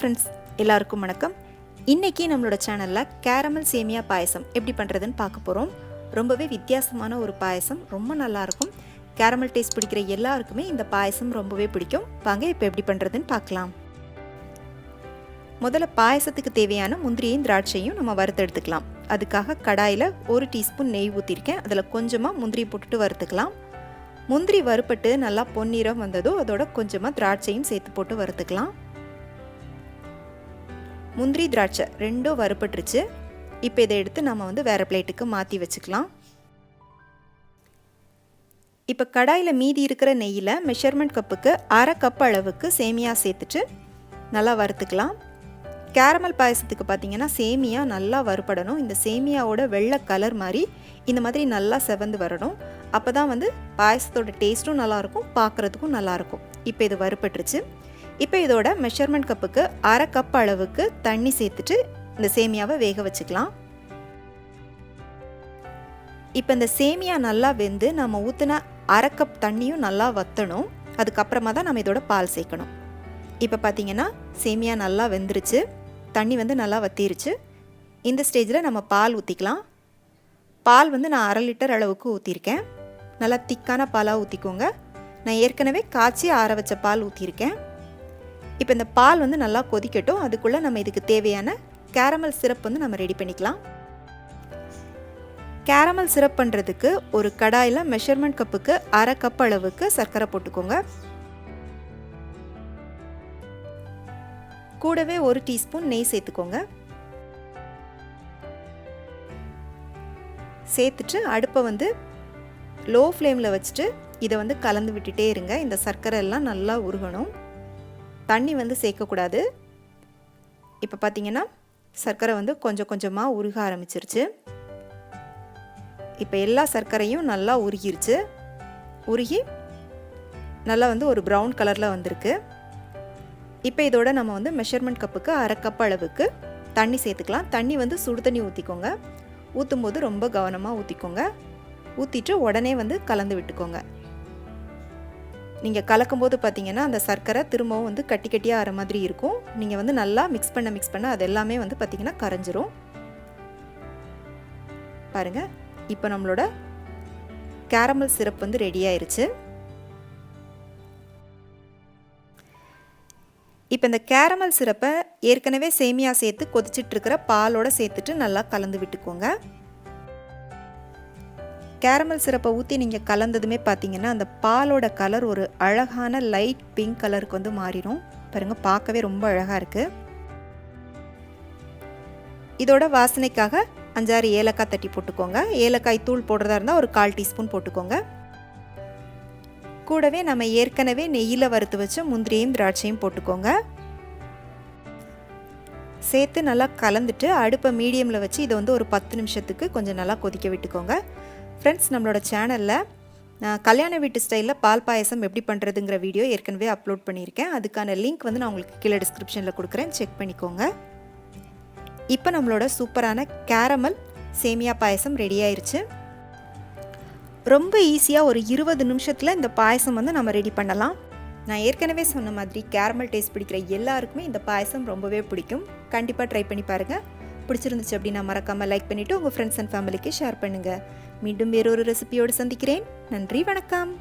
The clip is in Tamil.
ஃப்ரெண்ட்ஸ், எல்லாருக்கும் வணக்கம். இன்றைக்கி நம்மளோட சேனலில் கேரமல் சேமியா பாயசம் எப்படி பண்ணுறதுன்னு பார்க்க போகிறோம். ரொம்பவே வித்தியாசமான ஒரு பாயசம், ரொம்ப நல்லாயிருக்கும். கேரமல் டேஸ்ட் பிடிக்கிற எல்லாருக்குமே இந்த பாயசம் ரொம்பவே பிடிக்கும். வாங்க இப்போ எப்படி பண்ணுறதுன்னு பார்க்கலாம். முதல்ல பாயசத்துக்கு தேவையான முந்திரியும் திராட்சையும் நம்ம வறுத்தெடுத்துக்கலாம். அதுக்காக கடாயில் 1 டீஸ்பூன் நெய் ஊற்றிருக்கேன். அதில் கொஞ்சமாக முந்திரி போட்டுட்டு வறுத்துக்கலாம். முந்திரி வறுப்பட்டு நல்லா பொன்னிறம் வந்ததும் அதோட கொஞ்சமாக திராட்சையும் சேர்த்து போட்டு வறுத்துக்கலாம். முந்திரி திராட்சை ரெண்டும் வறுப்பட்டுருச்சு. இப்போ இதை எடுத்து நம்ம வேறு பிளேட்டுக்கு மாற்றி வச்சுக்கலாம். இப்போ கடாயில் மீதி இருக்கிற நெய்யில் மெஷர்மெண்ட் கப்புக்கு 1/2 கப் அளவுக்கு சேமியா சேர்த்துட்டு நல்லா வறுத்துக்கலாம். கேரமல் பாயசத்துக்கு பார்த்திங்கன்னா சேமியா நல்லா வறுப்படணும். இந்த சேமியாவோட வெள்ளை கலர் மாதிரி இந்த மாதிரி நல்லா செவந்து வரணும். அப்போ தான் பாயசத்தோட டேஸ்ட்டும் நல்லாயிருக்கும், பார்க்குறதுக்கும் நல்லாயிருக்கும். இப்போ இது வறுப்பட்டுருச்சு. இப்போ இதோட மெஷர்மெண்ட் கப்புக்கு 1/2 கப் அளவுக்கு தண்ணி சேர்த்துட்டு இந்த சேமியாவை வேக வச்சுக்கலாம். இப்போ இந்த சேமியா நல்லா வெந்து நம்ம ஊற்றின 1/2 கப் தண்ணியும் நல்லா வற்றணும். அதுக்கப்புறமா தான் நம்ம இதோட பால் சேர்க்கணும். இப்போ பார்த்திங்கன்னா சேமியா நல்லா வெந்துருச்சு, தண்ணி நல்லா வற்றிருச்சு. இந்த ஸ்டேஜில் நம்ம பால் ஊற்றிக்கலாம். பால் நான் 1/2 லிட்டர் அளவுக்கு ஊற்றிருக்கேன். நல்லா திக்கான பாலாக ஊற்றிக்கோங்க. நான் ஏற்கனவே காய்ச்சி ஆற வச்ச பால் ஊற்றிருக்கேன். இப்போ இந்த பால் நல்லா கொதிக்கட்டும். அதுக்குள்ளே நம்ம இதுக்கு தேவையான கேரமல் சிரப் நம்ம ரெடி பண்ணிக்கலாம். கேரமல் சிரப் பண்ணுறதுக்கு ஒரு கடாயில் மெஷர்மெண்ட் கப்புக்கு 1/2 கப் அளவுக்கு சர்க்கரை போட்டுக்கோங்க. கூடவே 1 டீஸ்பூன் நெய் சேர்த்துக்கோங்க. சேர்த்துட்டு அடுப்பை லோ ஃப்ளேமில் வச்சுட்டு இதை கலந்து விட்டுட்டே இருங்க. இந்த சர்க்கரை எல்லாம் நல்லா உருகணும். தண்ணி சேர்க்கக்கூடாது. இப்போ பார்த்திங்கன்னா சர்க்கரை கொஞ்சம் கொஞ்சமாக உருக ஆரம்பிச்சிருச்சு. இப்போ எல்லா சர்க்கரையும் நல்லா உருகிருச்சு. உருகி நல்லா ஒரு ப்ரௌன் கலரில் வந்திருக்கு. இப்போ இதோட நம்ம மெஷர்மெண்ட் கப்புக்கு 1/2 கப் அளவுக்கு தண்ணி சேர்த்துக்கலாம். தண்ணி சுடு தண்ணி ஊற்றிக்கோங்க. ஊற்றும் போது ரொம்ப கவனமாக ஊற்றிக்கோங்க. ஊற்றிட்டு உடனே கலந்து விட்டுக்கோங்க. நீங்கள் கலக்கும்போது பார்த்தீங்கன்னா அந்த சர்க்கரை திரும்பவும் கட்டி கட்டியாக ஆகிற மாதிரி இருக்கும். நீங்கள் நல்லா மிக்ஸ் பண்ண அது எல்லாமே பார்த்திங்கன்னா கரைஞ்சிரும். பாருங்கள், இப்போ நம்மளோட கேரமல் சிரப் ரெடி ஆயிருச்சு. இப்போ இந்த கேரமல் சிரப்பை ஏற்கனவே சேமியா சேர்த்து கொதிச்சிட்ருக்கிற பாலோட சேர்த்துட்டு நல்லா கலந்து விட்டுக்கோங்க. கேரமல் சிரப்பை ஊற்றி நீங்கள் கலந்ததுமே பார்த்தீங்கன்னா அந்த பாலோட கலர் ஒரு அழகான லைட் பிங்க் கலருக்கு மாறிடும். பாருங்கள், பார்க்கவே ரொம்ப அழகாக இருக்குது. இதோட வாசனைக்காக 5-6 ஏலக்காய் தட்டி போட்டுக்கோங்க. ஏலக்காய் தூள் போடுறதா இருந்தால் ஒரு 1/4 டீஸ்பூன் போட்டுக்கோங்க. கூடவே நம்ம ஏற்கனவே நெய்யில் வறுத்து வச்ச முந்திரியும் திராட்சையும் போட்டுக்கோங்க. சேர்த்து நல்லா கலந்துட்டு அடுப்பை மீடியமில் வச்சு இதை ஒரு 10 நிமிஷத்துக்கு கொஞ்சம் நல்லா கொதிக்க விட்டுக்கோங்க. ஃப்ரெண்ட்ஸ், நம்மளோட சேனலில் நான் கல்யாண வீட்டு ஸ்டைலில் பால் பாயசம் எப்படி பண்ணுறதுங்கிற வீடியோ ஏற்கனவே அப்லோட் பண்ணியிருக்கேன். அதுக்கான லிங்க் நான் உங்களுக்கு கீழே டிஸ்கிரிப்ஷனில் கொடுக்குறேன், செக் பண்ணிக்கோங்க. இப்போ நம்மளோட சூப்பரான கேரமல் சேமியா பாயசம் ரெடி ஆயிடுச்சு. ரொம்ப ஈஸியாக ஒரு 20 நிமிஷத்தில் இந்த பாயசம் நம்ம ரெடி பண்ணலாம். நான் ஏற்கனவே சொன்ன மாதிரி கேரமல் டேஸ்ட் பிடிக்கிற எல்லாருக்குமே இந்த பாயசம் ரொம்பவே பிடிக்கும். கண்டிப்பாக ட்ரை பண்ணி பாருங்கள். பிடிச்சிருந்துச்சு அப்படின்னா மறக்காமல் லைக் பண்ணிவிட்டு உங்கள் ஃப்ரெண்ட்ஸ் அண்ட் ஃபேமிலிக்கு ஷேர் பண்ணுங்கள். மீண்டும் வேறொரு ரெசிபியோடு சந்திக்கிறேன். நன்றி, வணக்கம்.